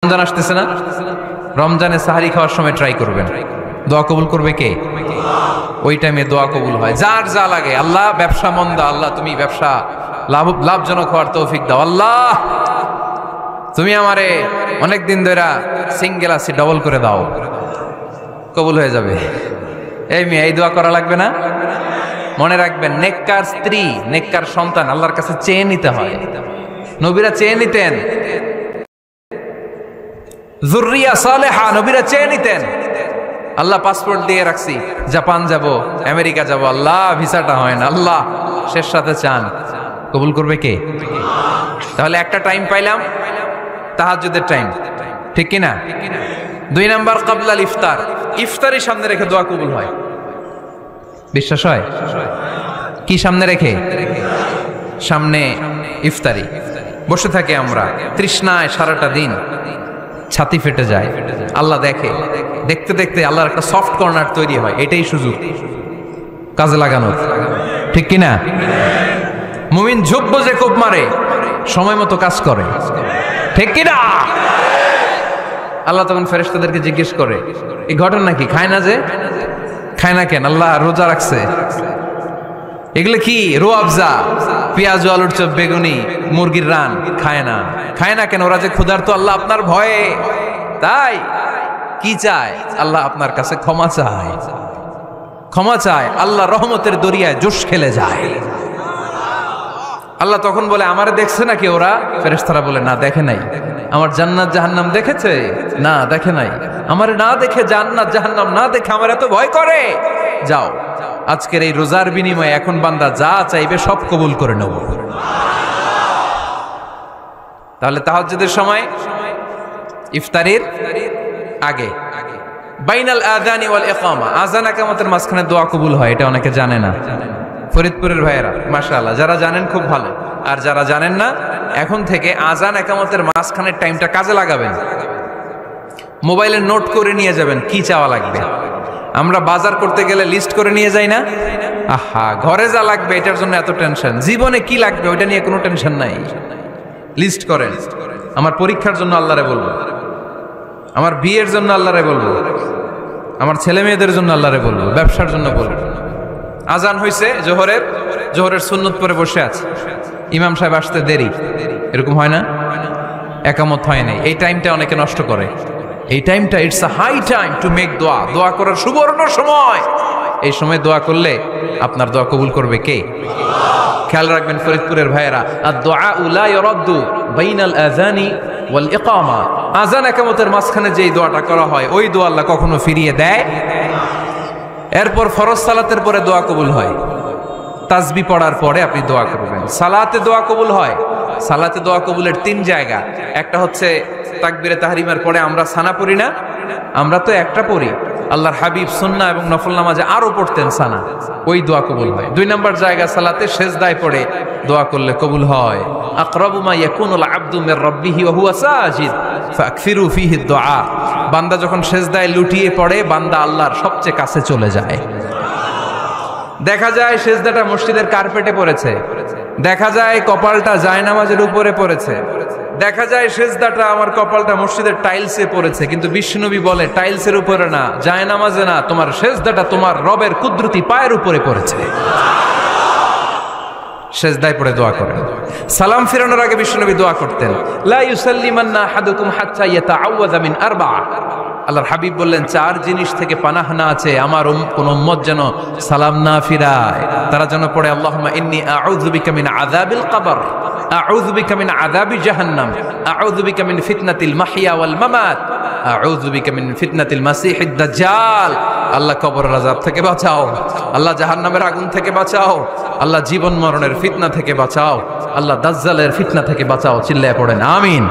রমজান আসতেছে না, রমজানে সাহারি খাওয়ার সময় ট্রাই করবেন, দোয়া কবুল করবে কে? ওই টাইমে দোয়া কবুল হয়। যার যা লাগে, আল্লাহ ব্যবসা মন্দা, আল্লাহ তুমি ব্যবসা লাভজনক হওয়ার তৌফিক দাও, আল্লাহ তুমি আমারে অনেক দিন ধরে সিঙ্গেল আছি, ডবল করে দাও, কবুল হয়ে যাবে। এই মেয়ে, এই দোয়া করা লাগবে না? মনে রাখবেন, নেককার স্ত্রী, নেককার সন্তান আল্লাহর কাছে চেয়ে নিতে হয়। নবীরা চেয়ে নিতেন, যুররিয়া সালেহা নবীরা চেয়ে নিতেন। আল্লাহ পাসপোর্ট দিয়ে রাখছি, জাপান যাব, আমেরিকা যাব, আল্লাহ ভিসাটা হয় না, আল্লাহ শেষ সাথে চান, কবুল করবে কে? তাহলে একটা টাইম পাইলাম, তাহাজ্জুদের টাইম, ঠিক কিনা? 2 নাম্বার কাবলাল ইফতার, ইফতারি সামনে রেখে দোয়া কবুল হয়। বিশ্বাস হয়? কি সামনে রেখে? সামনে ইফতারি। বসে থাকে আমরা তৃষ্ণায় সারাটা দিন, ছাতি ফেটে যায়, আল্লাহ দেখে, দেখতে দেখতে আল্লাহর একটা সফট কর্নার তৈরি হয়। এটাই সুযোগ কাজে লাগানোর, ঠিক কিনা? মুমিন ঝুঁকবো যে কোপ মারে, সময় মতো কাজ করে, ঠিক কিনা? আল্লাহ তখন ফেরেশতাদেরকে জিজ্ঞেস করে, এই ঘটনা কি? খায় না যে? খায় না কেন? আল্লাহ রোজা রাখছে। এগুলো কি? রোয়াবজা, পেঁয়াজ, আলুর চপ, বেগুনি, মুরগির রান খায় না। খায় না কেন? ওরা যে ক্ষুধার্ত, আল্লাহ আপনার ভয়ে। তাই কি চায়? আল্লাহ আপনার কাছে ক্ষমা চায়, ক্ষমা চায়। আল্লাহ রহমতের দরিয়ায় জোশ খেলে যায়। আল্লাহ তখন বলে, আমারে দেখছে নাকি ওরা? ফেরেশতারা বলে, না দেখে নাই। আমার জান্নাত জাহান্নাম দেখেছে? না দেখে নাই। আমারে না দেখে, জান্নাত জাহান্নাম না দেখে আমার এত ভয় করে। যাও, আজকের এই রোজার বিনিময়ে এখন বান্দা যা চাইবে সব কবুল করে নেব। তাহলে তাহাজ্জুদের সময় ইফতারির আগে, বাইনাল আযানি ওয়াল ইকামা, আযান ইকামতের মাঝখানে দোয়া কবুল হয়। এটা অনেকে জানে না। ফরিদপুরের ভাইয়েরা মাশাআল্লাহ, যারা জানেন খুব ভালো, আর যারা জানেন না, এখন থেকে আযান ইকামতের মাঝখানের টাইমটা কাজে লাগাবেন। মোবাইলে নোট করে নিয়ে যাবেন কি চাওয়া লাগবে। আমরা বাজার করতে গেলে লিস্ট করে নিয়ে যাই না? আহা, ঘরে যা লাগবে এটার জন্য এত টেনশন, জীবনে কি লাগবে ওইটা নিয়ে কোনো টেনশন নাই। লিস্ট করেন। আমার পরীক্ষার জন্য আল্লাহরে বলবো, আমার বিয়ের জন্য আল্লাহরে বলবো, আমার ছেলে মেয়েদের জন্য আল্লাহরে বলবো, ব্যবসার জন্য বলবো। আজান হয়েছে জোহরের সুন্নত পরে বসে আছে, ইমাম সাহেব আসতে দেরি, এরকম হয় না? একামত হয় নাই, এই টাইমটা অনেকে নষ্ট করে। এই টাইমটা it's a high time to make দোয়া, দোয়া করার সুবর্ণ সময়। এই সময় দোয়া করলে আপনার দোয়া কবুল করবে কে? খেয়াল রাখবেন ফরিদপুরের ভাইয়েরা, আদ-দুআ লা ইউরাদ্দু বাইনাল আযানি ওয়াল ইকামা, আযান ইকামতের মাঝখানে যেই দোয়াটা করা হয় ওই দোয়া আল্লাহ কখনো ফিরিয়ে দেয়। এরপর ফরজ সালাতের পরে দোয়া কবুল হয়, তাসবিহ পড়ার পরে আপনি দোয়া করবেন। সালাতে দোয়া কবুল হয়। সালাতে দোয়া কবুলের 3 জায়গা। একটা হচ্ছে তাকবীরে তাহরিমার পরে আমরা সানা পড়ি না, আমরা তো একটা পড়ি। আল্লাহর হাবিব সুন্নাহ এবং নফল নামাজে আরো পড়তেন সানা, ওই দোয়া কবুল হয়। 2 নাম্বার জায়গা, সালাতে সেজদায় পড়ে দোয়া করলে কবুল হয়। আকরাবু মা ইয়াকুনুল আবদু মির রাব্বিহি ওয়া হুয়া সাজিদ ফাকফিরু ফীহি দুআ, বান্দা যখন সেজদায় লুটিয়ে পড়ে, বান্দা আল্লাহর সবচেয়ে কাছে চলে যায়। দেখা যায় সেজদাটা মসজিদের কার্পেটে পড়েছে, দেখা যায় কপালটা জায়নামাজের উপরে পড়েছে, দেখা যায় সেজদাটা আমার কপালটা মসজিদের টাইলসে পড়েছে, কিন্তু বিশ্বনবী বলে টাইলসের উপরে না, জায়নামাজে না, তোমার সেজদাটা তোমার রবের কুদরতি পায়ের উপরে পড়েছে। সেজদায় পড়ে দোয়া করেন। সালাম ফিরানোর আগে বিশ্বনবী দোয়া করতেন, লা ইউসাল্লিমান্না আহাদুকুম হাত্তা ইয়াতাআওয়াযা মিন আরবা'a। আল্লাহর হাবিব বললেন, 4 জিনিস থেকে পানাহ না আছে আমার কোন উম্মত যেন সালাম না ফিরায়। তারা যেন পড়ে, আল্লাহুম্মা ইন্নী আউযু বিকা মিন আযাবিল কবর, আউযু বিকা মিন আযাবি জাহান্নাম, আউযু বিকা মিন ফিতনাতিল মাহইয়া ওয়াল মামাত, আউযু বিকা মিন ফিতনাতিল মাসিহিদ দাজ্জাল। আল্লাহ কবরের আযাব থেকে বাঁচাও, আল্লাহ জাহান্নামের আগুন থেকে বাঁচাও, আল্লাহ জীবন মরণের ফিতনা থেকে বাঁচাও, আল্লাহ দাজ্জালের ফিতনা থেকে বাঁচাও। চিল্লায়ে পড়েন আমিন।